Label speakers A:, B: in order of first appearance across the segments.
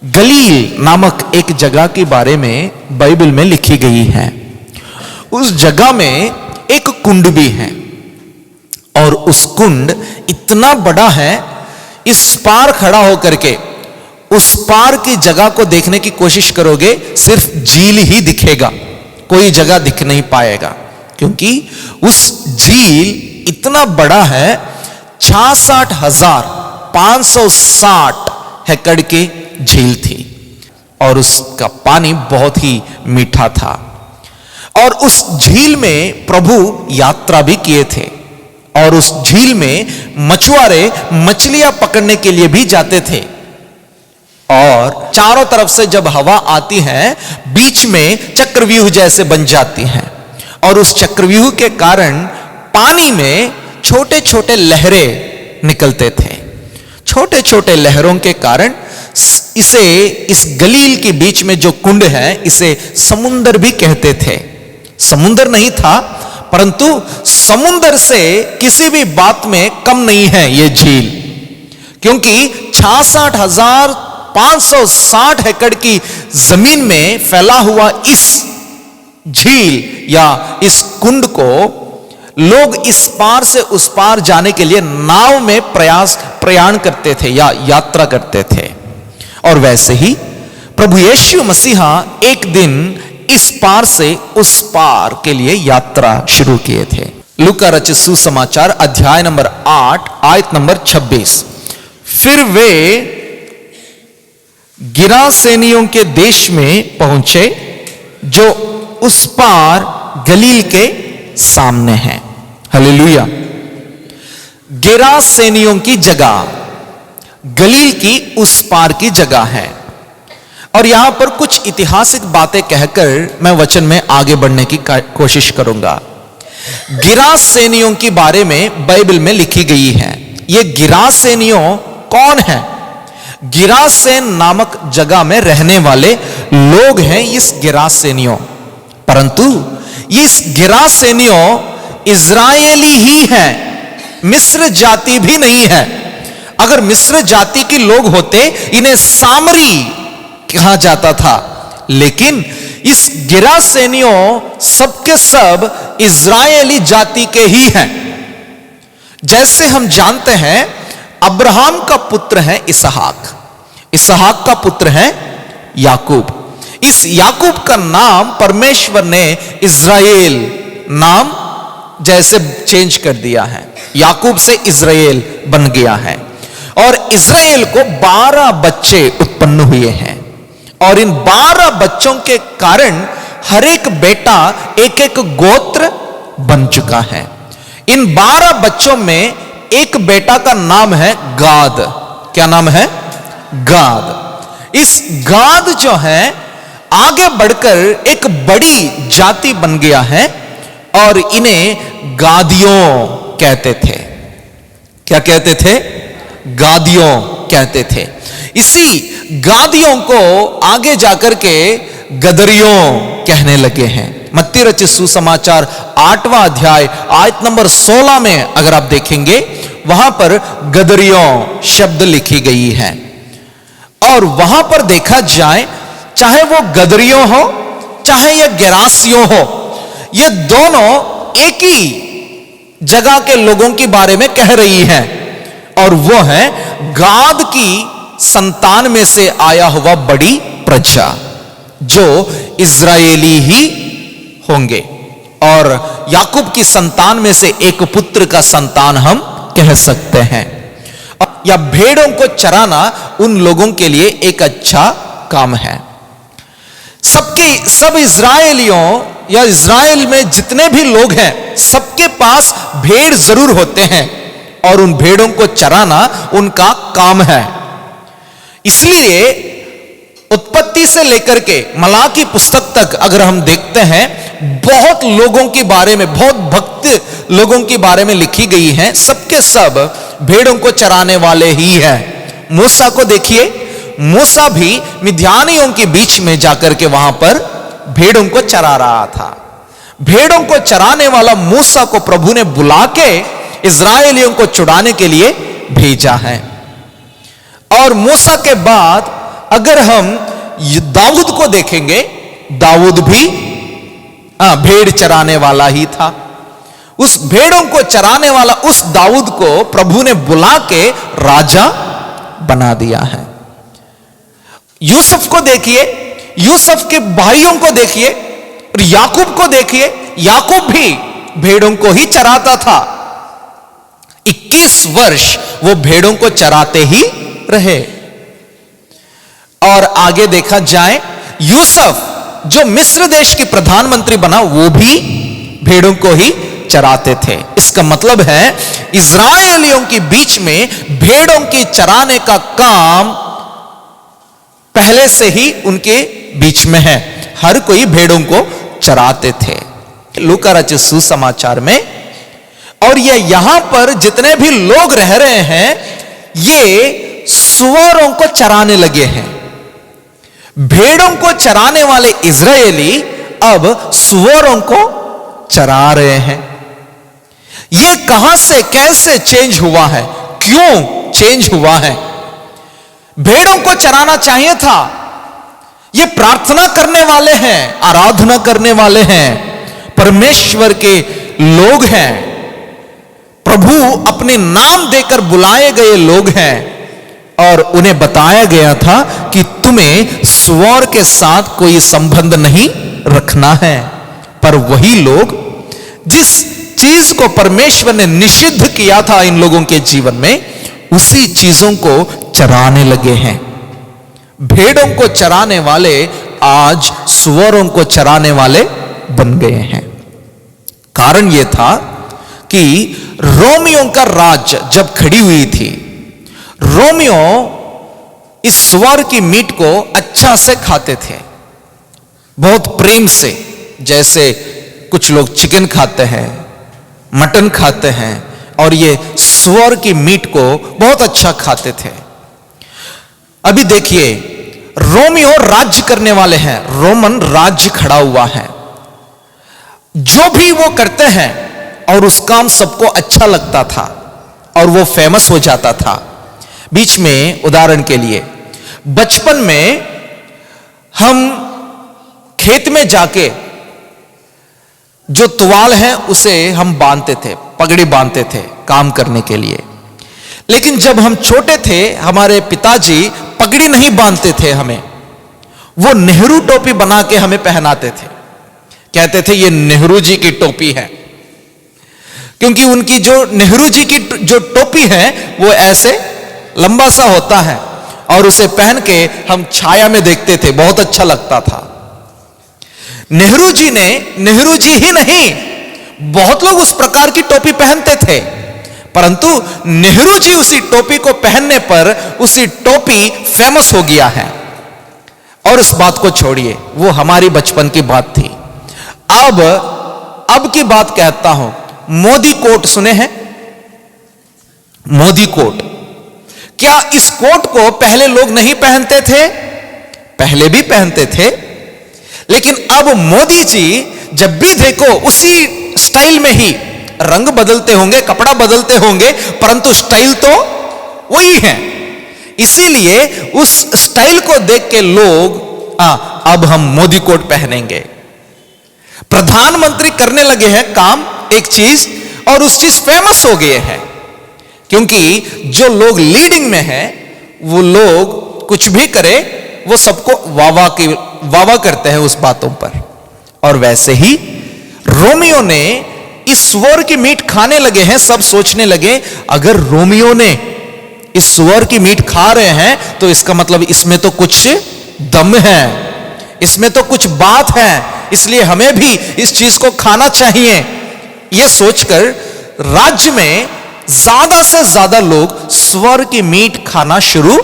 A: गलील नामक एक जगह के बारे में बाइबल में लिखी गई है। उस जगह में एक कुंड भी है और उस कुंड इतना बड़ा है, इस पार खड़ा होकर के उस पार की जगह को देखने की कोशिश करोगे, सिर्फ झील ही दिखेगा, कोई जगह दिख नहीं पाएगा, क्योंकि उस झील इतना बड़ा है। 66,560 एकड़ की झील थी और उसका पानी बहुत ही मीठा था। और उस झील में प्रभु यात्रा भी किए थे और उस झील में मछुआरे मछलियां पकड़ने के लिए भी जाते थे। और चारों तरफ से जब हवा आती है, बीच में चक्रव्यूह जैसे बन जाती है और उस चक्रव्यूह के कारण पानी में छोटे छोटे लहरें निकलते थे। छोटे छोटे लहरों के कारण इस गलील के बीच में जो कुंड है, इसे समुंदर भी कहते थे। समुंदर नहीं था, परंतु समुंदर से किसी भी बात में कम नहीं है ये झील, क्योंकि 66,560 एकड़ की जमीन में फैला हुआ इस झील या इस कुंड को लोग इस पार से उस पार जाने के लिए नाव में प्रयाण करते थे या यात्रा करते थे। और वैसे ही प्रभु यीशु मसीहा एक दिन इस पार से उस पार के लिए यात्रा शुरू किए थे। लूका रचित सुसमाचार अध्याय नंबर 8 आयत नंबर 26। फिर वे गिरासेनियों के देश में पहुंचे जो उस पार गलील के सामने है। हालेलुया। गिरासेनियों की जगह गलील की उस पार की जगह है। और यहां पर कुछ ऐतिहासिक बातें कहकर मैं वचन में आगे बढ़ने की कोशिश करूंगा। गिरासेनियों के बारे में बाइबल में लिखी गई है। ये गिरासेनियों कौन है? गिरासेन नामक जगह में रहने वाले लोग हैं इस गिरासेनियों, परंतु इस गिरासेनियों इजरायली ही हैं, मिस्र जाति भी नहीं है। अगर मिस्र जाति के लोग होते, इन्हें सामरी कहा जाता था, लेकिन इस गिरासेनियों सबके सब इजरायली जाति के ही हैं। जैसे हम जानते हैं, अब्राहम का पुत्र है इसहाक, इसहाक का पुत्र है याकूब। इस याकूब का नाम परमेश्वर ने इज़राइल नाम जैसे चेंज कर दिया है, याकूब से इज़राइल बन गया है। और इज़राइल को 12 बच्चे उत्पन्न हुए हैं और इन 12 बच्चों के कारण हर एक बेटा एक एक गोत्र बन चुका है। इन 12 बच्चों में एक बेटा का नाम है गाद। क्या नाम है? गाद। इस गाद जो है आगे बढ़कर एक बड़ी जाति बन गया है और इन्हें गादियों कहते थे। क्या कहते थे? गादियों कहते थे। इसी गादियों को आगे जाकर के गदरियों कहने लगे हैं। मत्ती रचित सुसमाचार 8वां अध्याय आयत नंबर 16 में अगर आप देखेंगे, वहां पर गदरियों शब्द लिखी गई है। और वहां पर देखा जाए, चाहे वो गदरियों हो चाहे ये गिरासियों हो, ये दोनों एक ही जगह के लोगों के बारे में कह रही हैं, और वो है गाद की संतान में से आया हुआ बड़ी प्रजा जो इज़राइली ही होंगे। और याकूब की संतान में से एक पुत्र का संतान हम कह सकते हैं। या भेड़ों को चराना उन लोगों के लिए एक अच्छा काम है। सब इज़राइलियों या इज़राइल में जितने भी लोग हैं, सबके पास भेड़ जरूर होते हैं और उन भेड़ों को चराना उनका काम है। इसलिए उत्पत्ति से लेकर के मलाकी पुस्तक तक अगर हम देखते हैं, बहुत लोगों के बारे में, बहुत भक्त लोगों के बारे में लिखी गई है। सबके सब भेड़ों को चराने वाले ही हैं। मूसा को देखिए, मूसा भी मिद्यानियों के बीच में जाकर के वहां पर भेड़ों को चरा रहा था। भेड़ों को चराने वाला मूसा को प्रभु ने बुला के इज़राइलियों को छुड़ाने के लिए भेजा है। और मूसा के बाद अगर हम दाऊद को देखेंगे, दाऊद भी भेड़ चराने वाला ही था। उस भेड़ों को चराने वाला उस दाऊद को प्रभु ने बुला के राजा बना दिया है। यूसुफ को देखिए, यूसुफ के भाइयों को देखिए, और याकूब को देखिए, याकूब भी भेड़ों को ही चराता था। 21 वर्ष वो भेड़ों को चराते ही रहे। और आगे देखा जाए, यूसुफ जो मिस्र देश की प्रधानमंत्री बना, वो भी भेड़ों को ही चराते थे। इसका मतलब है इस्राएलियों के बीच में भेड़ों की चराने का काम पहले से ही उनके बीच में है। हर कोई भेड़ों को चराते थे। लूका रचित सुसमाचार में, और ये यहां पर जितने भी लोग रह रहे हैं, ये सुअरों को चराने लगे हैं। भेड़ों को चराने वाले इजरायली अब सुअरों को चरा रहे हैं। ये कहां से कैसे चेंज हुआ है, क्यों चेंज हुआ है? भेड़ों को चराना चाहिए था। ये प्रार्थना करने वाले हैं, आराधना करने वाले हैं, परमेश्वर के लोग हैं, प्रभु अपने नाम देकर बुलाए गए लोग हैं। और उन्हें बताया गया था कि तुम्हें सुअर के साथ कोई संबंध नहीं रखना है। पर वही लोग जिस चीज को परमेश्वर ने निषिद्ध किया था इन लोगों के जीवन में, उसी चीजों को चराने लगे हैं। भेड़ों को चराने वाले आज सुअरों को चराने वाले बन गए हैं। कारण यह था कि रोमियों का राज्य जब खड़ी हुई थी, रोमियो इस सुअर की मीट को अच्छा से खाते थे, बहुत प्रेम से। जैसे कुछ लोग चिकन खाते हैं, मटन खाते हैं, और ये सुअर की मीट को बहुत अच्छा खाते थे। अभी देखिए, रोमियो राज्य करने वाले हैं, रोमन राज्य खड़ा हुआ है। जो भी वो करते हैं और उस काम सबको अच्छा लगता था और वो फेमस हो जाता था। बीच में उदाहरण के लिए, बचपन में हम खेत में जाके जो तुवाल है उसे हम बांधते थे, पगड़ी बांधते थे काम करने के लिए। लेकिन जब हम छोटे थे, हमारे पिताजी पगड़ी नहीं बांधते थे हमें, वो नेहरू टोपी बना के हमें पहनाते थे। कहते थे ये नेहरू जी की टोपी है, क्योंकि उनकी जो नेहरू जी की जो टोपी है वो ऐसे लंबा सा होता है, और उसे पहन के हम छाया में देखते थे, बहुत अच्छा लगता था। नेहरू जी ने, नेहरू जी ही नहीं, बहुत लोग उस प्रकार की टोपी पहनते थे, परंतु नेहरू जी उसी टोपी को पहनने पर उसी टोपी फेमस हो गया है। और उस बात को छोड़िए, वो हमारी बचपन की बात थी। अब की बात कहता हूं, मोदी कोट सुने हैं? मोदी कोट, क्या इस कोट को पहले लोग नहीं पहनते थे? पहले भी पहनते थे, लेकिन अब मोदी जी जब भी देखो उसी स्टाइल में ही, रंग बदलते होंगे, कपड़ा बदलते होंगे, परंतु स्टाइल तो वही है। इसीलिए उस स्टाइल को देख के लोग अब हम मोदी कोट पहनेंगे। प्रधानमंत्री करने लगे हैं काम एक चीज, और उस चीज फेमस हो गए हैं, क्योंकि जो लोग लीडिंग में हैं वो लोग कुछ भी करे वो सबको वावा करते हैं उस बातों पर। और वैसे ही रोमियो ने इस सुअर की मीट खाने लगे हैं। सब सोचने लगे अगर रोमियो ने इस सुअर की मीट खा रहे हैं तो इसका मतलब इसमें तो कुछ दम है, इसमें तो कुछ बात है, इसलिए हमें भी इस चीज को खाना चाहिए। यह सोचकर राज्य में ज्यादा से ज्यादा लोग सुअर की मीट खाना शुरू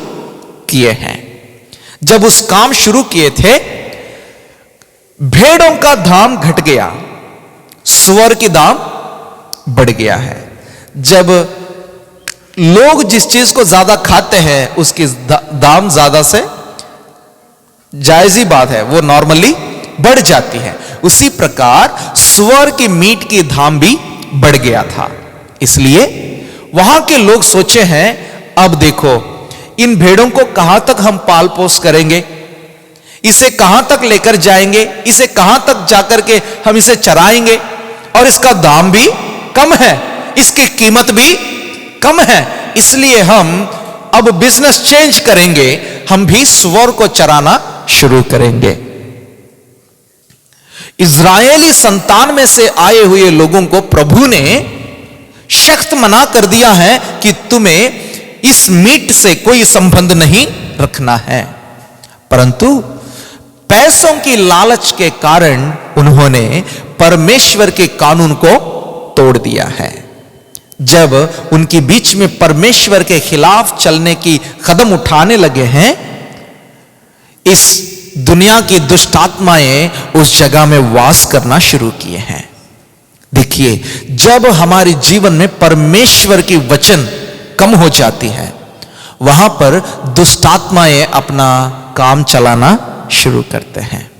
A: किए हैं। जब उस काम शुरू किए थे, भेड़ों का दाम घट गया, सुअर की दाम बढ़ गया है। जब लोग जिस चीज को ज्यादा खाते हैं उसकी दाम ज्यादा से जायजी बात है, वो नॉर्मली बढ़ जाती है। उसी प्रकार सुअर की मीट की दाम भी बढ़ गया था। इसलिए वहां के लोग सोचे हैं, अब देखो इन भेड़ों को कहां तक हम पाल पोस करेंगे, इसे कहां तक लेकर जाएंगे, इसे कहां तक जाकर के हम इसे चराएंगे, और इसका दाम भी कम है, इसकी कीमत भी कम है, इसलिए हम अब बिजनेस चेंज करेंगे, हम भी सूअर को चराना शुरू करेंगे। इज़राइली संतान में से आए हुए लोगों को प्रभु ने सख्त मना कर दिया है कि तुम्हें इस मीट से कोई संबंध नहीं रखना है, परंतु पैसों की लालच के कारण उन्होंने परमेश्वर के कानून को तोड़ दिया है। जब उनके बीच में परमेश्वर के खिलाफ चलने की कदम उठाने लगे हैं, इस दुनिया की दुष्ट आत्माएं उस जगह में वास करना शुरू किए हैं। देखिए, जब हमारे जीवन में परमेश्वर की वचन कम हो जाती है, वहां पर दुष्ट आत्माएं अपना काम चलाना शुरू करते हैं।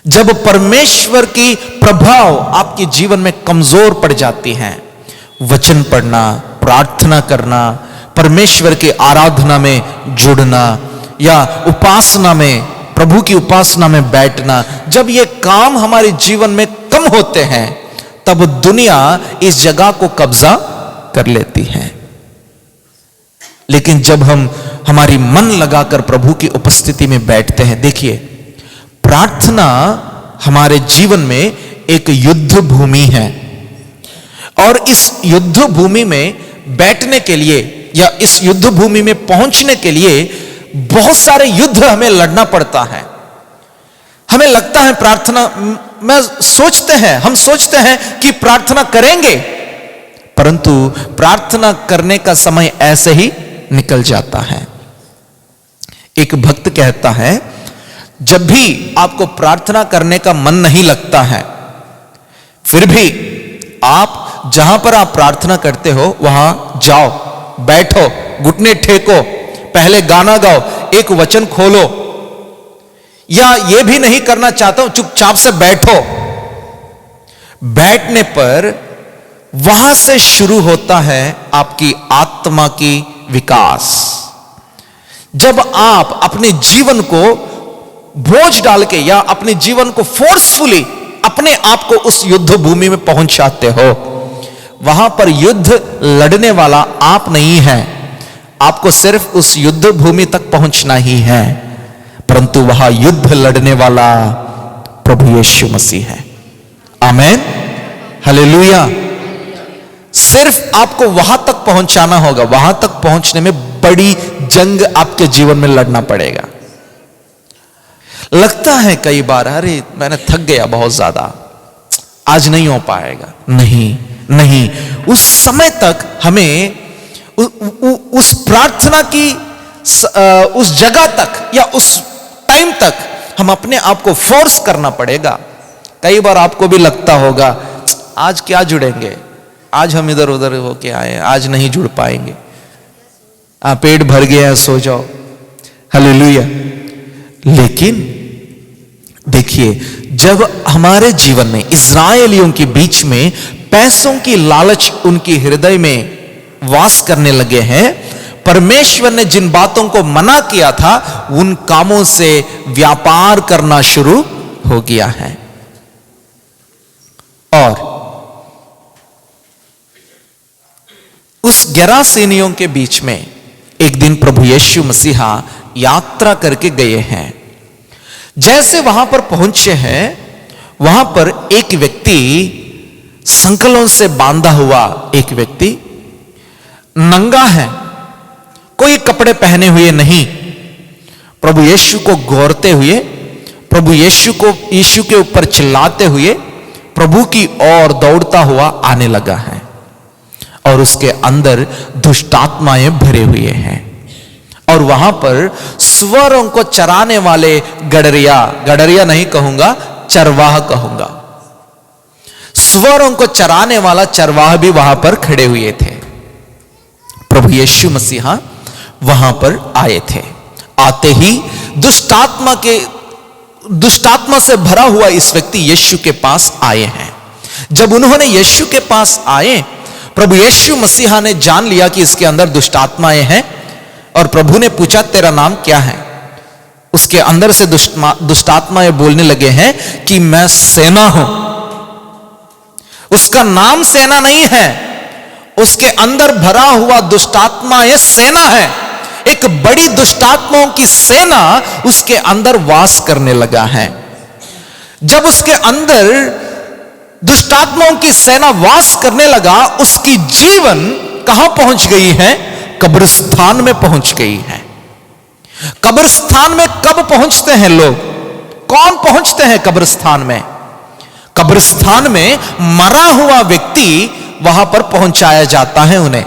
A: जब परमेश्वर की प्रभाव आपके जीवन में कमजोर पड़ जाती है, वचन पढ़ना, प्रार्थना करना, परमेश्वर की आराधना में जुड़ना या उपासना में, प्रभु की उपासना में बैठना, जब ये काम हमारे जीवन में कम होते हैं, तब दुनिया इस जगह को कब्जा कर लेती है। लेकिन जब हम हमारी मन लगाकर प्रभु की उपस्थिति में बैठते हैं, देखिए, प्रार्थना हमारे जीवन में एक युद्ध भूमि है, और इस युद्ध भूमि में बैठने के लिए या इस युद्ध भूमि में पहुंचने के लिए बहुत सारे युद्ध हमें लड़ना पड़ता है। हमें लगता है प्रार्थना, हम सोचते हैं कि प्रार्थना करेंगे, परंतु प्रार्थना करने का समय ऐसे ही निकल जाता है। एक भक्त कहता है, जब भी आपको प्रार्थना करने का मन नहीं लगता है, फिर भी आप जहां पर आप प्रार्थना करते हो वहां जाओ, बैठो, घुटने टेको, पहले गाना गाओ, एक वचन खोलो, या यह भी नहीं करना चाहता हूं, चुपचाप से बैठो। बैठने पर वहां से शुरू होता है आपकी आत्मा की विकास। जब आप अपने जीवन को बोझ डाल के या अपने जीवन को फोर्सफुली अपने आप को उस युद्ध भूमि में पहुंचाते हो, वहां पर युद्ध लड़ने वाला आप नहीं है, आपको सिर्फ उस युद्ध भूमि तक पहुंचना ही है, परंतु वहां युद्ध लड़ने वाला प्रभु यीशु मसीह है। आमेन, हालेलुया। सिर्फ आपको वहां तक पहुंचाना होगा, वहां तक पहुंचने में बड़ी जंग आपके जीवन में लड़ना पड़ेगा। लगता है कई बार, अरे मैंने थक गया बहुत ज्यादा, आज नहीं हो पाएगा। नहीं, उस समय तक हमें उस प्रार्थना की उस जगह तक या उस टाइम तक हम अपने आप को फोर्स करना पड़ेगा। कई बार आपको भी लगता होगा, आज क्या जुड़ेंगे, आज हम इधर उधर होके आए, आज नहीं जुड़ पाएंगे, पेट भर गया, सो जाओ, हालेलुया। लेकिन देखिए, जब हमारे जीवन में इज़राइलियों के बीच में पैसों की लालच उनके हृदय में वास करने लगे हैं, परमेश्वर ने जिन बातों को मना किया था, उन कामों से व्यापार करना शुरू हो गया है। और उस गेरासेनियों के बीच में एक दिन प्रभु यीशु मसीहा यात्रा करके गए हैं। जैसे वहां पर पहुंचे हैं, वहां पर एक व्यक्ति, संकलों से बांधा हुआ एक व्यक्ति, नंगा है, कोई कपड़े पहने हुए नहीं, प्रभु यीशु को घोरते हुए, प्रभु यीशु के ऊपर चिल्लाते हुए प्रभु की ओर दौड़ता हुआ आने लगा है, और उसके अंदर दुष्टात्माएं भरे हुए हैं। और वहां पर सुअरों को चराने वाले गडरिया नहीं कहूंगा, चरवाह कहूंगा, सुअरों को चराने वाला चरवाह भी वहां पर खड़े हुए थे। प्रभु यीशु मसीहा वहां पर आए थे। आते ही दुष्टात्मा से भरा हुआ इस व्यक्ति यीशु के पास आए हैं। जब उन्होंने यीशु के पास आए, प्रभु यीशु मसीहा ने जान लिया कि इसके अंदर दुष्टात्माएं हैं, और प्रभु ने पूछा तेरा नाम क्या है? उसके अंदर से दुष्टात्माएं बोलने लगे हैं कि मैं सेना हूं। उसका नाम सेना नहीं है, उसके अंदर भरा हुआ दुष्टात्माएं सेना है। एक बड़ी दुष्टात्माओं की सेना उसके अंदर वास करने लगा है। जब उसके अंदर दुष्टात्माओं की सेना वास करने लगा, उसकी जीवन कहां पहुंच गई है? कब्रिस्तान में पहुंच गई है। कब्रिस्तान में कब पहुंचते हैं लोग? कौन पहुंचते हैं कब्रिस्तान में? कब्रिस्तान में मरा हुआ व्यक्ति वहां पर पहुंचाया जाता है उन्हें।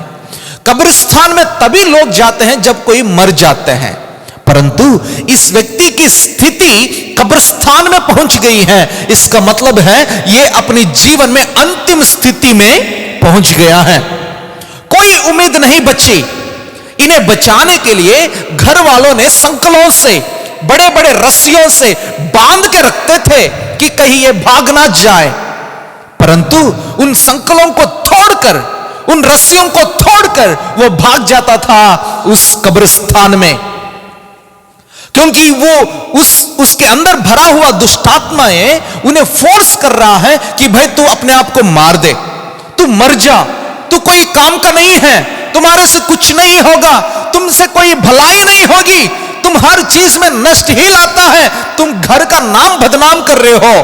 A: कब्रिस्तान में तभी लोग जाते हैं जब कोई मर जाते हैं, परंतु इस व्यक्ति की स्थिति कब्रिस्तान में पहुंच गई है। इसका मतलब है ये अपने जीवन में अंतिम स्थिति में पहुंच गया है। कोई उम्मीद नहीं बची। इन्हें बचाने के लिए घर वालों ने संकलों से, बड़े बड़े रस्सियों से बांध के रखते थे कि कहीं ये भाग ना जाए, परंतु उन संकलों को तोड़कर, उन रस्सियों को तोड़कर वो भाग जाता था उस कब्रिस्तान में, क्योंकि वो उसके अंदर भरा हुआ दुष्टात्माएं उन्हें फोर्स कर रहा है कि भाई तू अपने आप को मार दे, तू मर जा, तू कोई काम का नहीं है, तुम्हारे से कुछ नहीं होगा, तुमसे कोई भलाई नहीं होगी, तुम हर चीज में नष्ट ही लाता है, तुम घर का नाम बदनाम कर रहे हो,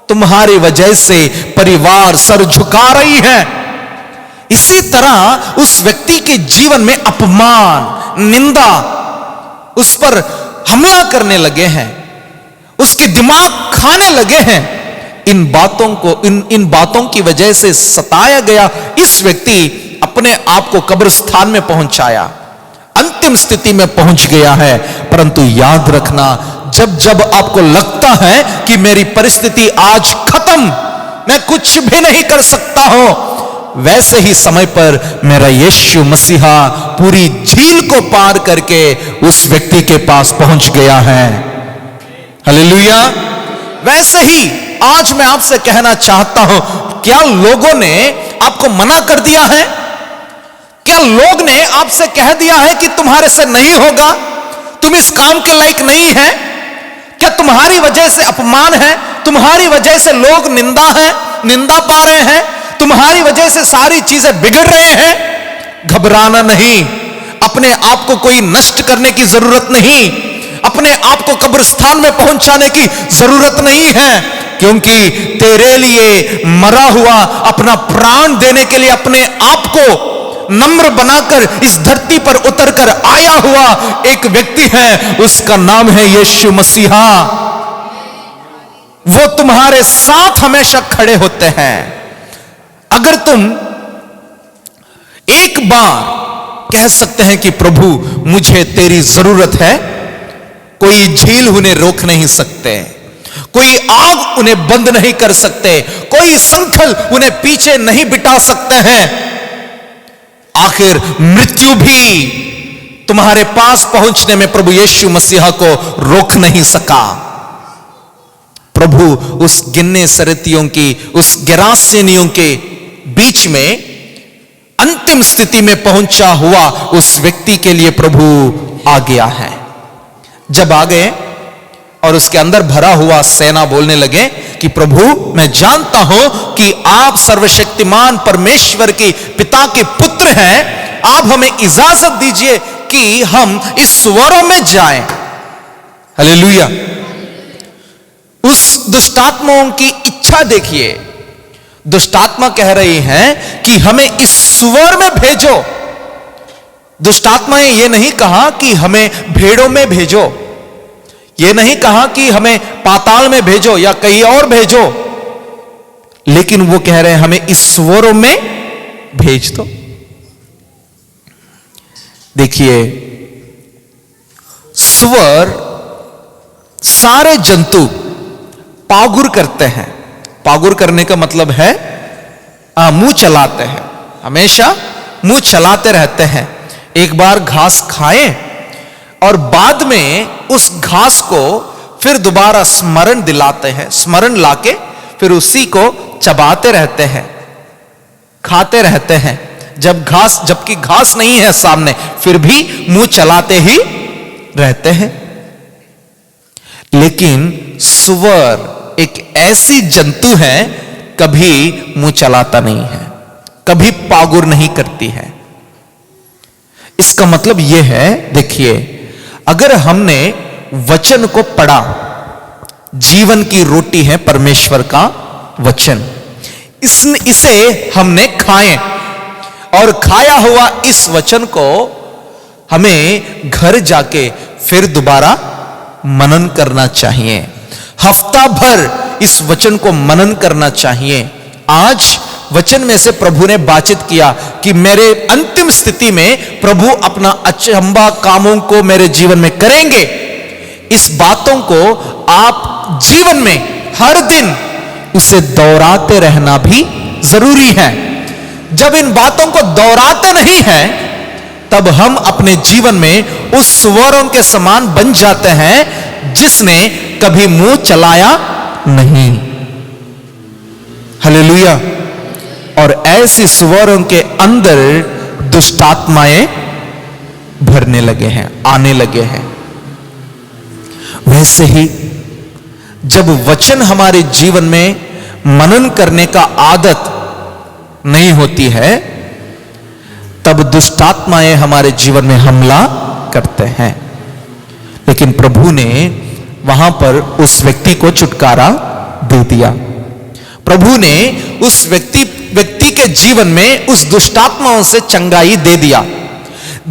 A: तुम्हारी वजह से परिवार सर झुका रही है। इसी तरह उस व्यक्ति के जीवन में अपमान, निंदा, उस पर हमला करने लगे हैं, उसके दिमाग खाने लगे हैं। इन बातों को, इन बातों की वजह से सताया गया इस व्यक्ति अपने आप को कब्रिस्तान में पहुंचाया, अंतिम स्थिति में पहुंच गया है। परंतु याद रखना, जब जब आपको लगता है कि मेरी परिस्थिति आज खत्म, मैं कुछ भी नहीं कर सकता हूं, वैसे ही समय पर मेरा यीशु मसीहा पूरी झील को पार करके उस व्यक्ति के पास पहुंच गया है। हालेलुया। वैसे ही आज मैं आपसे कहना चाहता हूं, क्या लोगों ने आपको मना कर दिया है? क्या लोग ने आपसे कह दिया है कि तुम्हारे से नहीं होगा, तुम इस काम के लायक नहीं है? क्या तुम्हारी वजह से अपमान है, तुम्हारी वजह से लोग निंदा पा रहे हैं, तुम्हारी वजह से सारी चीजें बिगड़ रहे हैं? घबराना नहीं, अपने आप को कोई नष्ट करने की जरूरत नहीं, अपने आप को कब्रिस्तान में पहुंचाने की जरूरत नहीं है, क्योंकि तेरे लिए मरा हुआ, अपना प्राण देने के लिए अपने आप को नम्र बनाकर इस धरती पर उतरकर आया हुआ एक व्यक्ति है, उसका नाम है यीशु मसीहा। वो तुम्हारे साथ हमेशा खड़े होते हैं। अगर तुम एक बार कह सकते हैं कि प्रभु मुझे तेरी जरूरत है, कोई झील उन्हें रोक नहीं सकते, कोई आग उन्हें बंद नहीं कर सकते, कोई संकल उन्हें पीछे नहीं बिठा सकते हैं। आखिर मृत्यु भी तुम्हारे पास पहुंचने में प्रभु यीशु मसीहा को रोक नहीं सका। प्रभु उस गिन्ने सरेतियों की, उस गिरासेनियों के बीच में अंतिम स्थिति में पहुंचा हुआ उस व्यक्ति के लिए प्रभु आ गया है। जब आ गए और उसके अंदर भरा हुआ सेना बोलने लगे कि प्रभु मैं जानता हूं कि आप सर्वशक्तिमान परमेश्वर के पिता के पुत्र हैं, आप हमें इजाजत दीजिए कि हम इस स्वरों में जाएं। हालेलुया। उस दुष्टात्माओं की इच्छा देखिए, दुष्टात्मा कह रही हैं कि हमें इस स्वर में भेजो। दुष्टात्माएं ये नहीं कहा कि हमें भेड़ों में भेजो, ये नहीं कहा कि हमें पाताल में भेजो या कहीं और भेजो, लेकिन वो कह रहे हैं हमें इस स्वरों में भेज दो। देखिए, स्वर सारे जंतु पागुर करते हैं। पागुर करने का मतलब है मुंह चलाते हैं, हमेशा मुंह चलाते रहते हैं। एक बार घास खाएं और बाद में उस घास को फिर दोबारा स्मरण दिलाते हैं, स्मरण लाके फिर उसी को चबाते रहते हैं, खाते रहते हैं। जबकि घास नहीं है सामने, फिर भी मुंह चलाते ही रहते हैं। लेकिन सूअर एक ऐसी जंतु है, कभी मुंह चलाता नहीं है, कभी पागुर नहीं करती है। इसका मतलब यह है, देखिए, अगर हमने वचन को पढ़ा, जीवन की रोटी है परमेश्वर का वचन, इसे हमने खाए और खाया हुआ इस वचन को हमें घर जाके फिर दोबारा मनन करना चाहिए। हफ्ता भर इस वचन को मनन करना चाहिए। आज वचन में से प्रभु ने बातचीत किया कि मेरे अंतिम स्थिति में प्रभु अपना अचंभा कामों को मेरे जीवन में करेंगे। इस बातों को आप जीवन में हर दिन उसे दोहराते रहना भी जरूरी है। जब इन बातों को दोहराते नहीं हैं, तब हम अपने जीवन में उस सूअरों के समान बन जाते हैं जिसने कभी मुंह चलाया नहीं। हालेलुया। और ऐसी सूअरों के अंदर दुष्टात्माएं भरने लगे हैं, आने लगे हैं। वैसे ही जब वचन हमारे जीवन में मनन करने का आदत नहीं होती है, तब दुष्टात्माएं हमारे जीवन में हमला करते हैं। लेकिन प्रभु ने वहां पर उस व्यक्ति को छुटकारा दे दिया। प्रभु ने उस व्यक्ति के जीवन में उस दुष्टात्माओं से चंगाई दे दिया।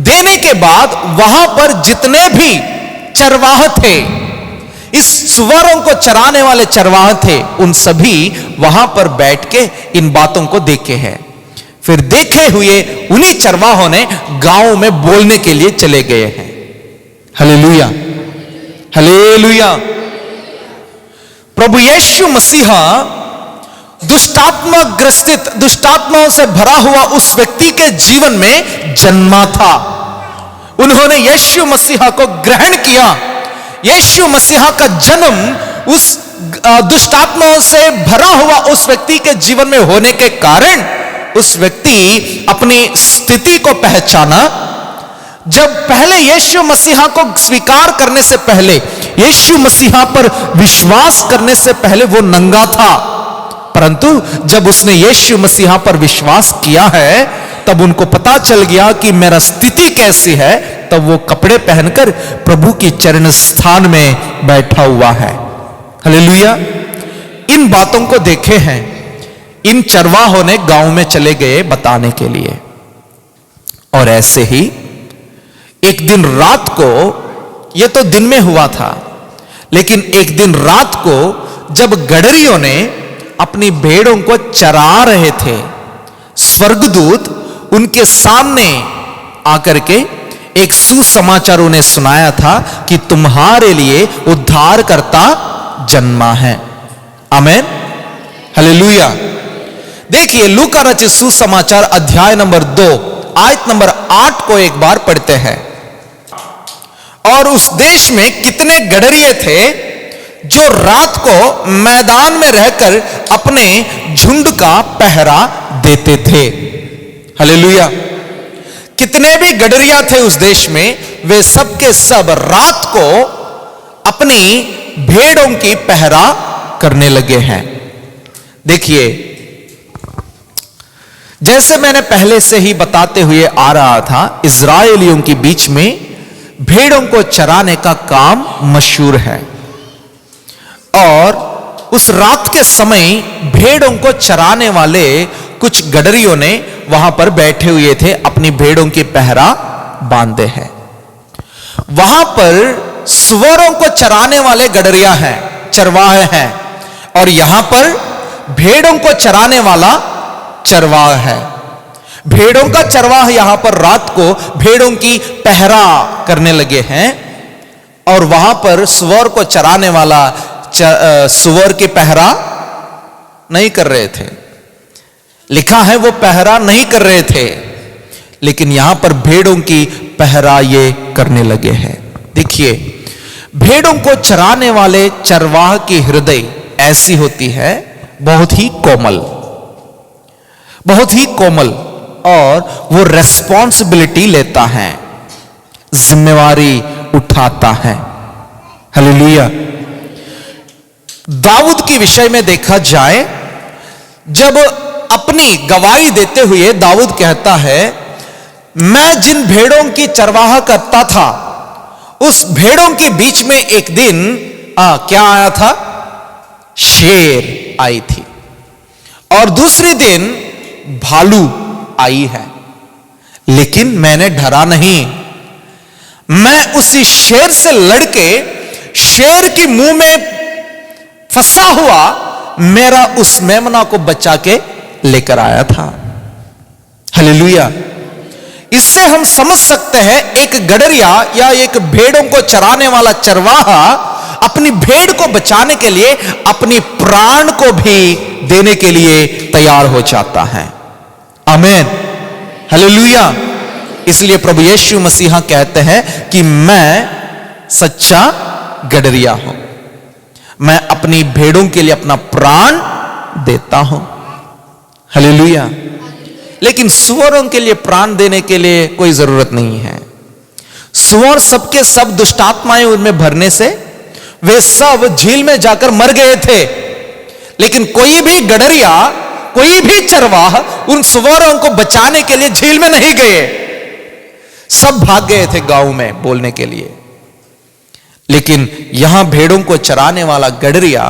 A: देने के बाद वहां पर जितने भी चरवाह थे, इस सूअरों को चराने वाले चरवाह थे, उन सभी वहां पर बैठ के इन बातों को देखे हैं। फिर देखे हुए उन्हीं चरवाहों ने गांव में बोलने के लिए चले गए हैं। Hallelujah, hallelujah. प्रभु यीशु मसीहा दुष्टात्मा ग्रसित, दुष्टात्माओं से भरा हुआ उस व्यक्ति के जीवन में जन्मा था। उन्होंने यीशु मसीहा को ग्रहण किया। यीशु मसीहा का जन्म उस दुष्टात्माओं से भरा हुआ उस व्यक्ति के जीवन में होने के कारण उस व्यक्ति अपनी स्थिति को पहचाना। जब पहले यीशु मसीहा को स्वीकार करने से पहले, यीशु मसीहा पर विश्वास करने से पहले वो नंगा था, परंतु जब उसने यीशु मसीहा पर विश्वास किया है, तब उनको पता चल गया कि मेरा स्थिति कैसी है। तब वो कपड़े पहनकर प्रभु की चरण स्थान में बैठा हुआ है। हालेलुया। इन बातों को देखे हैं, इन चरवाहों ने गांव में चले गए बताने के लिए। और ऐसे ही एक दिन रात को, यह तो दिन में हुआ था, लेकिन एक दिन रात को जब गडरियों ने अपनी भेड़ों को चरा रहे थे, स्वर्गदूत उनके सामने आकर के एक सुसमाचार उन्हें सुनाया था कि तुम्हारे लिए उद्धारकर्ता जन्मा है। आमीन, हालेलुया। देखिए, लूका रचित सुसमाचार अध्याय नंबर 2 आयत नंबर 8 को एक बार पढ़ते हैं। और उस देश में कितने गडरिये थे जो रात को मैदान में रहकर अपने झुंड का पहरा देते थे। हालेलुया। कितने भी गडरिया थे उस देश में, वे सब के सब रात को अपनी भेड़ों की पहरा करने लगे हैं। देखिए, जैसे मैंने पहले से ही बताते हुए आ रहा था, इजराइलियों के बीच में भेड़ों को चराने का काम मशहूर है। और उस रात के समय भेड़ों को चराने वाले कुछ गडरियों ने वहां पर बैठे हुए थे, अपनी भेड़ों की पहरा बांधे हैं। वहां पर सूअरों को चराने वाले गडरिया हैं, चरवाहे हैं, और यहां पर भेड़ों को चराने वाला चरवाह है। भेड़ों का चरवाह यहां पर रात को भेड़ों की पहरा करने लगे हैं, और वहां पर सूअर को चराने वाला सूअर की पहरा नहीं कर रहे थे। लिखा है वो पहरा नहीं कर रहे थे, लेकिन यहां पर भेड़ों की पहरा ये करने लगे हैं। देखिए, भेड़ों को चराने वाले चरवाह की हृदय ऐसी होती है, बहुत ही कोमल, बहुत ही कोमल और वो रेस्पॉन्सिबिलिटी लेता है, जिम्मेवारी उठाता है। हालेलुया। दाऊद के विषय में देखा जाए, जब अपनी गवाही देते हुए दाऊद कहता है, मैं जिन भेड़ों की चरवाहा करता था, उस भेड़ों के बीच में एक दिन क्या आया था? शेर आई थी, और दूसरे दिन भालू आई है, लेकिन मैंने डरा नहीं। मैं उसी शेर से लड़के शेर के मुंह में फंसा हुआ मेरा उस मेमना को बचा के लेकर आया था। हालेलुया। इससे हम समझ सकते हैं, एक गडरिया या एक भेड़ों को चराने वाला चरवाहा अपनी भेड़ को बचाने के लिए अपनी प्राण को भी देने के लिए तैयार हो जाता है। आमीन। हालेलुया। इसलिए प्रभु यीशु मसीहा कहते हैं कि मैं सच्चा गडरिया हूं, मैं अपनी भेड़ों के लिए अपना प्राण देता हूं। हालेलुया। लेकिन सुअरों के लिए प्राण देने के लिए कोई जरूरत नहीं है। सुअर सबके सब दुष्टात्माएं उनमें भरने से वे सब झील में जाकर मर गए थे, लेकिन कोई भी गडरिया, कोई भी चरवाह उन सुअरों को बचाने के लिए झील में नहीं गए। सब भाग गए थे गांव में बोलने के लिए। लेकिन यहां भेड़ों को चराने वाला गडरिया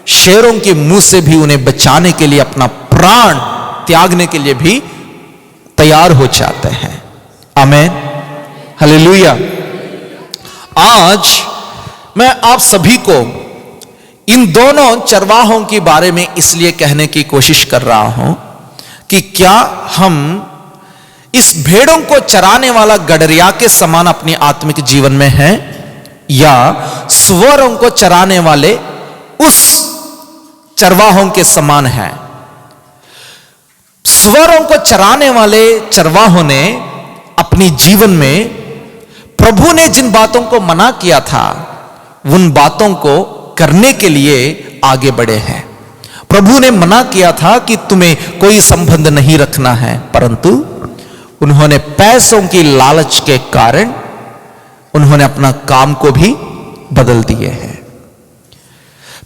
A: शेरों के मुंह से भी उन्हें बचाने के लिए अपना प्राण त्यागने के लिए भी तैयार हो जाते हैं। आमीन। हालेलुया। आज मैं आप सभी को इन दोनों चरवाहों के बारे में इसलिए कहने की कोशिश कर रहा हूं कि क्या हम इस भेड़ों को चराने वाला गडरिया के समान अपनी आत्मिक जीवन में हैं, या सुअरों को चराने वाले उस चरवाहों के समान हैं। सुअरों को चराने वाले चरवाहों ने अपनी जीवन में प्रभु ने जिन बातों को मना किया था, उन बातों को करने के लिए आगे बढ़े हैं। प्रभु ने मना किया था कि तुम्हें कोई संबंध नहीं रखना है, परंतु उन्होंने पैसों की लालच के कारण उन्होंने अपना काम को भी बदल दिए हैं।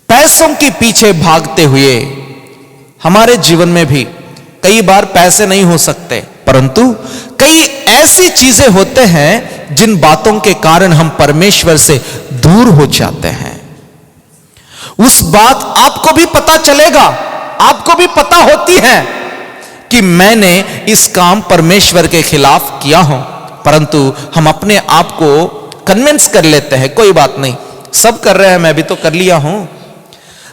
A: पैसों के पीछे भागते हुए हमारे जीवन में भी कई बार पैसे नहीं हो सकते, परंतु कई ऐसी चीजें होते हैं जिन बातों के कारण हम परमेश्वर से दूर हो जाते हैं। उस बात आपको भी पता चलेगा, आपको भी पता होती है कि मैंने इस काम परमेश्वर के खिलाफ किया हूं, परंतु हम अपने आप को कन्विंस कर लेते हैं, कोई बात नहीं, सब कर रहे हैं, मैं भी तो कर लिया हूं,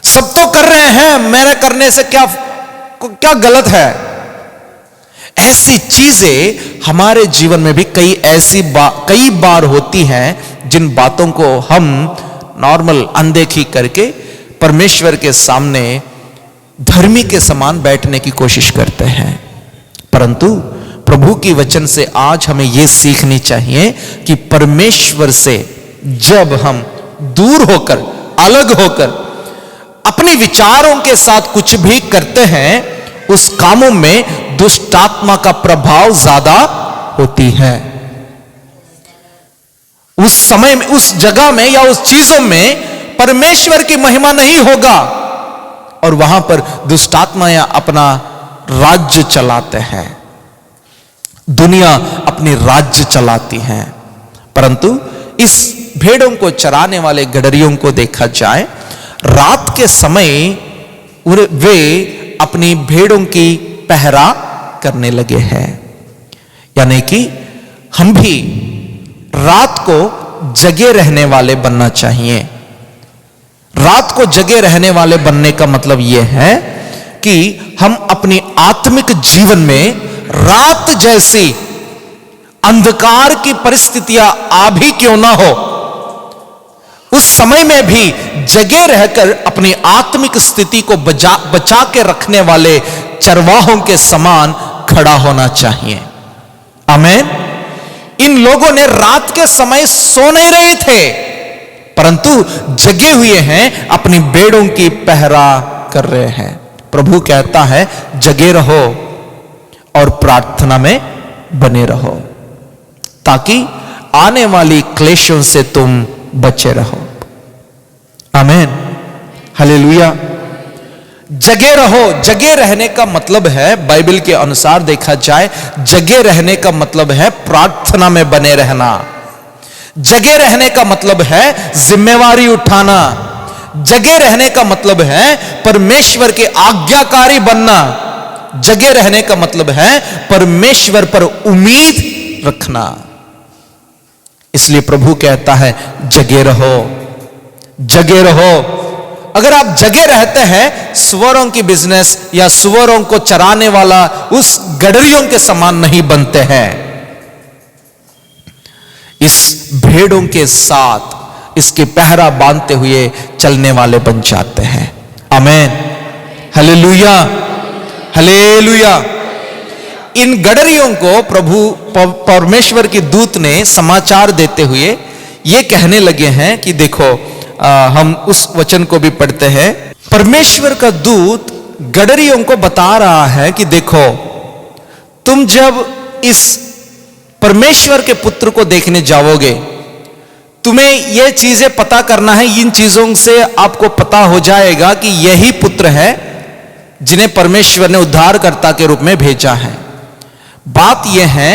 A: सब तो कर रहे हैं, मेरे करने से क्या गलत है। ऐसी चीजें हमारे जीवन में भी कई बार होती हैं, जिन बातों को हम नॉर्मल अनदेखी करके परमेश्वर के सामने धर्मी के समान बैठने की कोशिश करते हैं। परंतु प्रभु की वचन से आज हमें यह सीखनी चाहिए कि परमेश्वर से जब हम दूर होकर, अलग होकर अपने विचारों के साथ कुछ भी करते हैं, उस कामों में दुष्ट आत्मा का प्रभाव ज्यादा होती है। उस समय में, उस जगह में या उस चीजों में परमेश्वर की महिमा नहीं होगा, और वहां पर दुष्ट आत्माएं अपना राज्य चलाते हैं, दुनिया अपनी राज्य चलाती है। परंतु इस भेड़ों को चराने वाले गडरियों को देखा जाए, रात के समय वे अपनी भेड़ों की पहरा करने लगे हैं। यानी कि हम भी रात को जगे रहने वाले बनना चाहिए। रात को जगे रहने वाले बनने का मतलब यह है कि हम अपनी आत्मिक जीवन में रात जैसी अंधकार की परिस्थितियां आ भी क्यों ना हो, उस समय में भी जगे रहकर अपनी आत्मिक स्थिति को बचा के रखने वाले चरवाहों के समान खड़ा होना चाहिए। आमीन। इन लोगों ने रात के समय सो नहीं रहे थे, परंतु जगे हुए हैं, अपनी भेड़ों की पहरा कर रहे हैं। प्रभु कहता है जगे रहो और प्रार्थना में बने रहो, ताकि आने वाली क्लेशों से तुम बचे रहो। आमीन, हालेलुया। जगे रहो, जगे रहने का मतलब है, बाइबल के अनुसार देखा जाए, जगे रहने का मतलब है प्रार्थना में बने रहना। जगे रहने का मतलब है जिम्मेवारी उठाना। जगे रहने का मतलब है परमेश्वर के आज्ञाकारी बनना। जगे रहने का मतलब है परमेश्वर पर उम्मीद रखना। इसलिए प्रभु कहता है जगे रहो, जगे रहो। अगर आप जगे रहते हैं, सुअरों की बिजनेस या सुअरों को चराने वाला उस गडरियों के समान नहीं बनते हैं। इस भेड़ों के साथ इसके पहरा बांधते हुए चलने वाले बन जाते हैं। आमीन, हालेलुया, हालेलुया। इन गडरियों को प्रभु परमेश्वर की दूत ने समाचार देते हुए ये कहने लगे हैं कि देखो, हम उस वचन को भी पढ़ते हैं। परमेश्वर का दूत गडरियों को बता रहा है कि देखो, तुम जब इस परमेश्वर के पुत्र को देखने जाओगे, तुम्हें यह चीजें पता करना है। इन चीजों से आपको पता हो जाएगा कि यही पुत्र है जिन्हें परमेश्वर ने उद्धारकर्ता के रूप में भेजा है। बात यह है,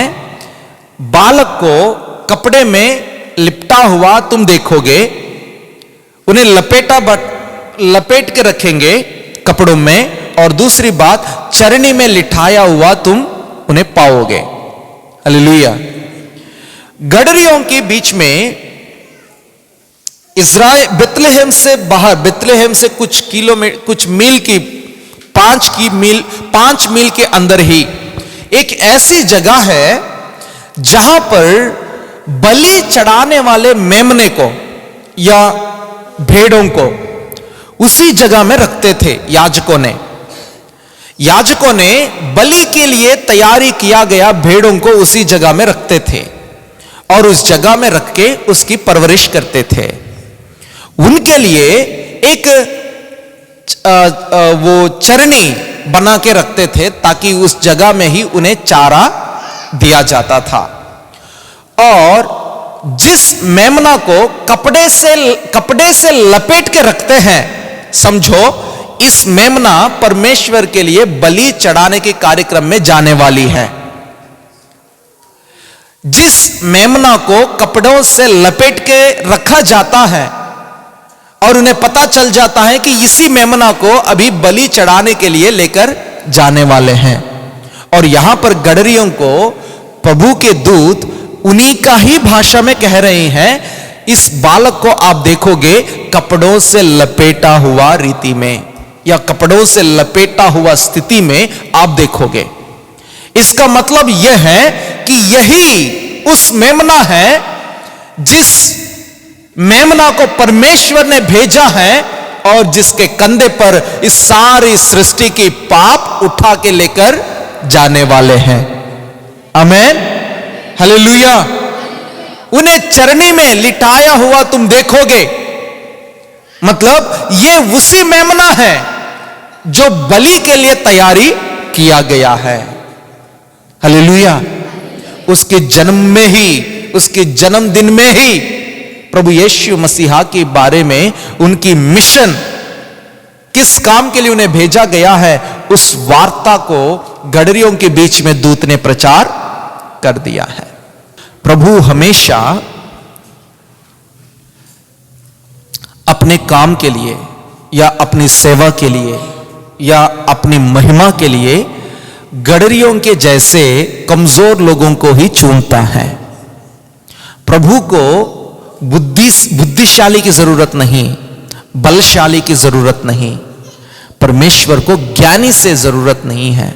A: बालक को कपड़े में लिपटा हुआ तुम देखोगे, उन्हें लपेट के रखेंगे कपड़ों में, और दूसरी बात, चरनी में लिटाया हुआ तुम उन्हें पाओगे। हालेलुया। गडरियों के बीच में इस्राएल बेतलेहम से बाहर, बेतलेहम से कुछ मील की 5 मील के अंदर ही एक ऐसी जगह है जहां पर बलि चढ़ाने वाले मेमने को या भेड़ों को उसी जगह में रखते थे। याजकों ने बलि के लिए तैयारी किया गया भेड़ों को उसी जगह में रखते थे और उस जगह में रख के उसकी परवरिश करते थे। उनके लिए एक वो चरनी बना के रखते थे ताकि उस जगह में ही उन्हें चारा दिया जाता था। और जिस मेमना को कपड़े से लपेट के रखते हैं, समझो इस मेमना परमेश्वर के लिए बलि चढ़ाने के कार्यक्रम में जाने वाली है। जिस मेमना को कपड़ों से लपेट के रखा जाता है और उन्हें पता चल जाता है कि इसी मेमना को अभी बलि चढ़ाने के लिए लेकर जाने वाले हैं, और यहां पर गडरियों को प्रभु के दूत उन्हीं का ही भाषा में कह रहे हैं, इस बालक को आप देखोगे कपड़ों से लपेटा हुआ रीति में या कपड़ों से लपेटा हुआ स्थिति में आप देखोगे। इसका मतलब यह है कि यही उस मेमना है जिस मेमना को परमेश्वर ने भेजा है और जिसके कंधे पर इस सारी सृष्टि की पाप उठा के लेकर जाने वाले हैं। आमीन, हालेलुया। उन्हें चरनी में लिटाया हुआ तुम देखोगे, मतलब ये उसी मेमना है जो बलि के लिए तैयारी किया गया है। हालेलुया। उसके जन्म में ही, उसके जन्मदिन में ही प्रभु यीशु मसीहा के बारे में, उनकी मिशन, किस काम के लिए उन्हें भेजा गया है, उस वार्ता को गडरियों के बीच में दूत ने प्रचार कर दिया है। प्रभु हमेशा अपने काम के लिए या अपनी सेवा के लिए या अपनी महिमा के लिए गडरियों के जैसे कमजोर लोगों को ही चुनता है। प्रभु को बुद्धिशाली की जरूरत नहीं, बलशाली की जरूरत नहीं, परमेश्वर को ज्ञानी से जरूरत नहीं है।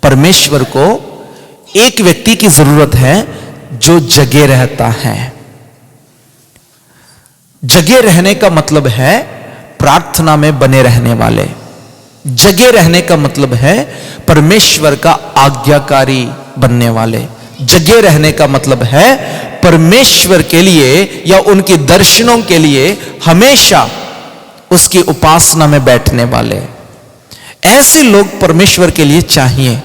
A: परमेश्वर को एक व्यक्ति की जरूरत है जो जगे रहता है। जगे रहने का मतलब है प्रार्थना में बने रहने वाले। जगे रहने का मतलब है परमेश्वर का आज्ञाकारी बनने वाले। जगे रहने का मतलब है परमेश्वर के लिए या उनके दर्शनों के लिए हमेशा उसकी उपासना में बैठने वाले। ऐसे लोग परमेश्वर के लिए चाहिए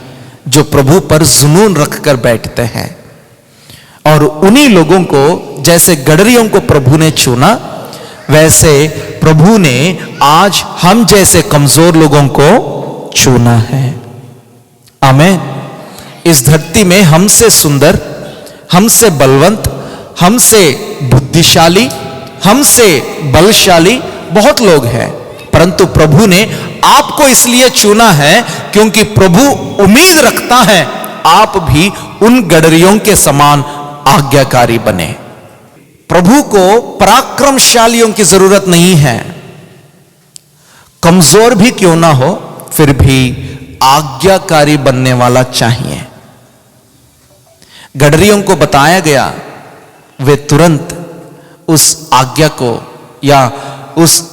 A: जो प्रभु पर जुनून रखकर बैठते हैं। और उन्हीं लोगों को जैसे गडरियों को प्रभु ने चुना, वैसे प्रभु ने आज हम जैसे कमजोर लोगों को चुना है। आमीन। इस धरती में हमसे सुंदर, हमसे बलवंत, हमसे बुद्धिशाली, हमसे बलशाली बहुत लोग हैं, परंतु प्रभु ने आपको इसलिए चुना है क्योंकि प्रभु उम्मीद रखता है आप भी उन गडरियों के समान आज्ञाकारी बने। प्रभु को पराक्रमशालियों की जरूरत नहीं है, कमजोर भी क्यों ना हो फिर भी आज्ञाकारी बनने वाला चाहिए। गडरियों को बताया गया, वे तुरंत उस आज्ञा को या उस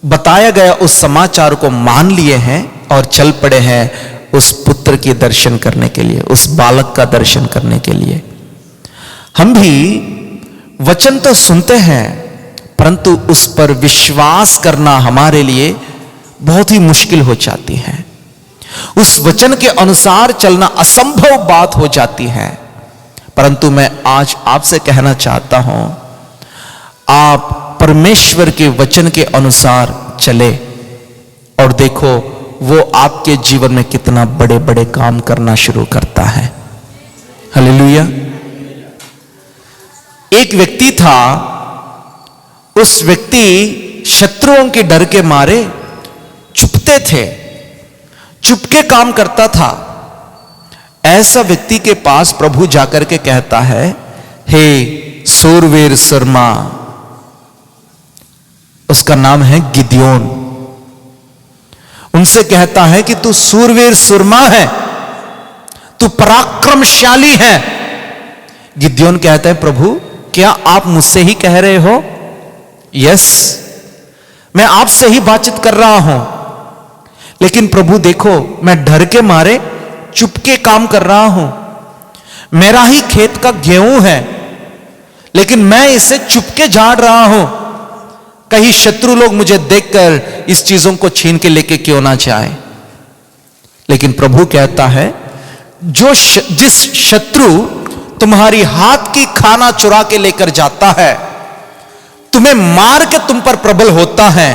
A: बताया गया उस समाचार को मान लिए हैं और चल पड़े हैं उस पुत्र के दर्शन करने के लिए, उस बालक का दर्शन करने के लिए। हम भी वचन तो सुनते हैं, परंतु उस पर विश्वास करना हमारे लिए बहुत ही मुश्किल हो जाती है। उस वचन के अनुसार चलना असंभव बात हो जाती है। परंतु मैं आज आपसे कहना चाहता हूं, आप परमेश्वर के वचन के अनुसार चले और देखो वो आपके जीवन में कितना बड़े बड़े काम करना शुरू करता है। हालेलुया। एक व्यक्ति था, उस व्यक्ति शत्रुओं के डर के मारे छुपते थे, चुपके काम करता था। ऐसा व्यक्ति के पास प्रभु जाकर के कहता है, हे सूरवीर सुरमा, उसका नाम है गिदयोन। उनसे कहता है कि तू सूरवीर सुरमा है, तू पराक्रमशाली है। गिदयोन कहता है, प्रभु क्या आप मुझसे ही कह रहे हो? यस, मैं आपसे ही बातचीत कर रहा हूं। लेकिन प्रभु देखो, मैं डर के मारे चुपके काम कर रहा हूं। मेरा ही खेत का गेहूं है, लेकिन मैं इसे चुपके झाड़ रहा हूं। कहीं शत्रु लोग मुझे देखकर इस चीजों को छीन के लेके क्यों ना जाए। लेकिन प्रभु कहता है, जिस शत्रु तुम्हारी हाथ की खाना चुरा के लेकर जाता है, तुम्हें मार के तुम पर प्रबल होता है,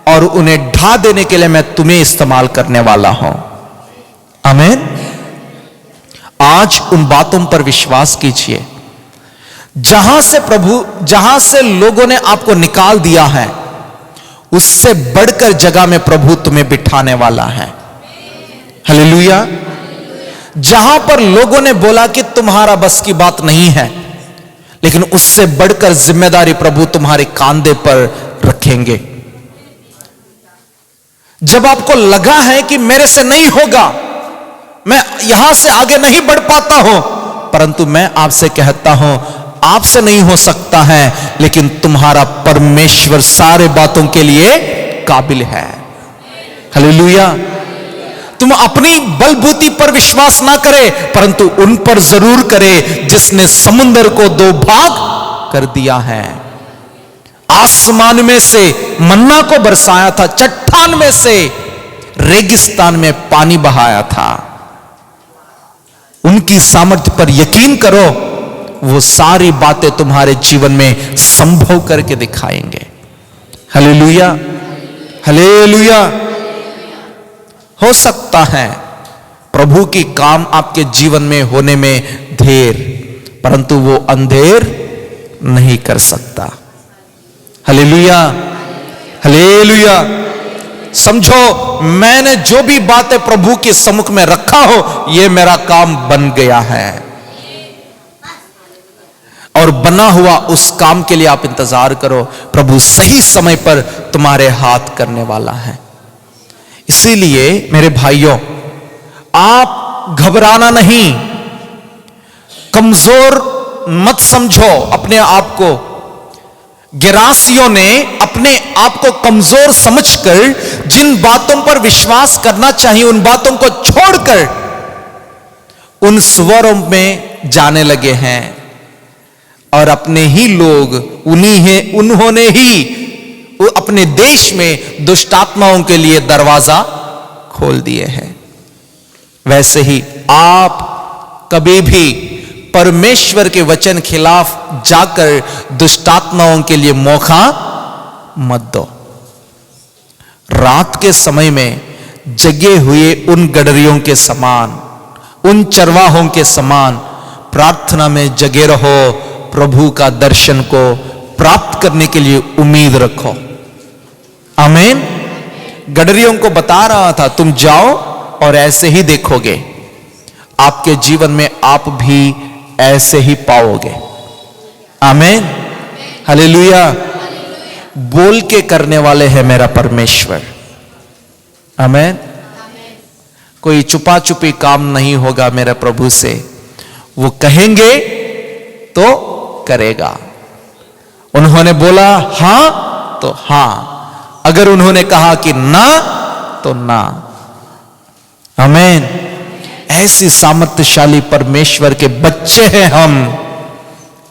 A: और उन्हें ढा देने के लिए मैं तुम्हें इस्तेमाल करने वाला हूं। आमीन। आज उन बातों पर विश्वास कीजिए। जहां से लोगों ने आपको निकाल दिया है, उससे बढ़कर जगह में प्रभु तुम्हें बिठाने वाला है। हालेलुया। जहां पर लोगों ने बोला कि तुम्हारा बस की बात नहीं है, लेकिन उससे बढ़कर जिम्मेदारी प्रभु तुम्हारे कांधे पर रखेंगे। जब आपको लगा है कि मेरे से नहीं होगा, मैं यहां से आगे नहीं बढ़ पाता हूं, परंतु मैं आपसे कहता हूं, आपसे नहीं हो सकता है, लेकिन तुम्हारा परमेश्वर सारे बातों के लिए काबिल है। हालेलुया। तुम अपनी बलबूती पर विश्वास ना करे, परंतु उन पर जरूर करे जिसने समुद्र को दो भाग कर दिया है, आसमान में से मन्ना को बरसाया था, चट्टान में से रेगिस्तान में पानी बहाया था। उनकी सामर्थ्य पर यकीन करो, वो सारी बातें तुम्हारे जीवन में संभव करके दिखाएंगे। हालेलुया। हालेलुया। हो सकता है प्रभु की काम आपके जीवन में होने में देर, परंतु वो अंधेर नहीं कर सकता। हालेलुया। हालेलुया। समझो, मैंने जो भी बातें प्रभु के सम्मुख में रखा हो, यह मेरा काम बन गया है, और बना हुआ उस काम के लिए आप इंतजार करो। प्रभु सही समय पर तुम्हारे हाथ करने वाला है। इसीलिए मेरे भाइयों, आप घबराना नहीं, कमजोर मत समझो अपने आप को। गिरासियों ने अपने आप को कमजोर समझकर जिन बातों पर विश्वास करना चाहिए, उन बातों को छोड़कर उन स्वरों में जाने लगे हैं, और अपने ही लोग उन्होंने ही अपने देश में दुष्टात्माओं के लिए दरवाजा खोल दिए हैं। वैसे ही आप कभी भी परमेश्वर के वचन खिलाफ जाकर दुष्टात्माओं के लिए मौका मत दो। रात के समय में जगे हुए उन गडरियों के समान, उन चरवाहों के समान प्रार्थना में जगे रहो। प्रभु का दर्शन को प्राप्त करने के लिए उम्मीद रखो। आमीन। गडरियों को बता रहा था, तुम जाओ और ऐसे ही देखोगे, आपके जीवन में आप भी ऐसे ही पाओगे। आमीन, हालेलुया। बोल के करने वाले हैं मेरा परमेश्वर। आमीन। कोई छुपा छुपी काम नहीं होगा मेरे प्रभु से। वो कहेंगे तो करेगा। उन्होंने बोला हां तो हां, अगर उन्होंने कहा कि ना तो ना। आमीन। ऐसी सामर्थ्यशाली परमेश्वर के बच्चे हैं हम,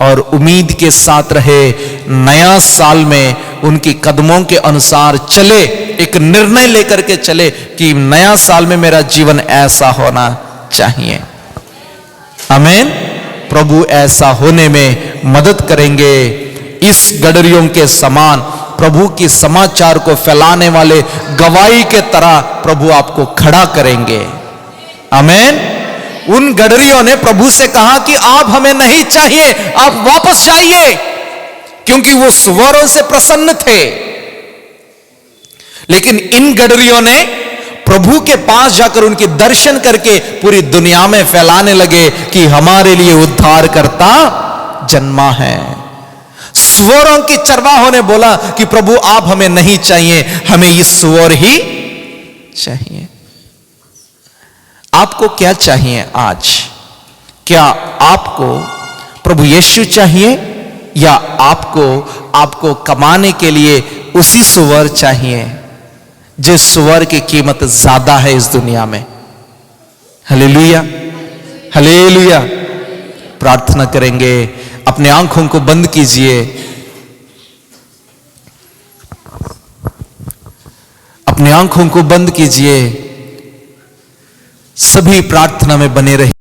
A: और उम्मीद के साथ रहे। नया साल में उनकी कदमों के अनुसार चले, एक निर्णय लेकर के चले कि नया साल में मेरा जीवन ऐसा होना चाहिए। आमीन। प्रभु ऐसा होने में मदद करेंगे। इस गडरियों के समान प्रभु की समाचार को फैलाने वाले गवाही के तरह प्रभु आपको खड़ा करेंगे। आमीन। उन गडरियों ने प्रभु से कहा कि आप हमें नहीं चाहिए, आप वापस जाइए, क्योंकि वो सुअरों से प्रसन्न थे। लेकिन इन गडरियों ने प्रभु के पास जाकर उनके दर्शन करके पूरी दुनिया में फैलाने लगे कि हमारे लिए उद्धारकर्ता जन्मा है। सुअरों की चरवाहों ने बोला कि प्रभु आप हमें नहीं चाहिए, हमें ये सुअर ही चाहिए। आपको क्या चाहिए आज? क्या आपको प्रभु यीशु चाहिए, या आपको कमाने के लिए उसी सुअर चाहिए जिस सुअर की कीमत ज्यादा है इस दुनिया में? Hallelujah, hallelujah. प्रार्थना करेंगे, अपने आंखों को बंद कीजिए, अपनी आंखों को बंद कीजिए, सभी प्रार्थना में बने रहिए।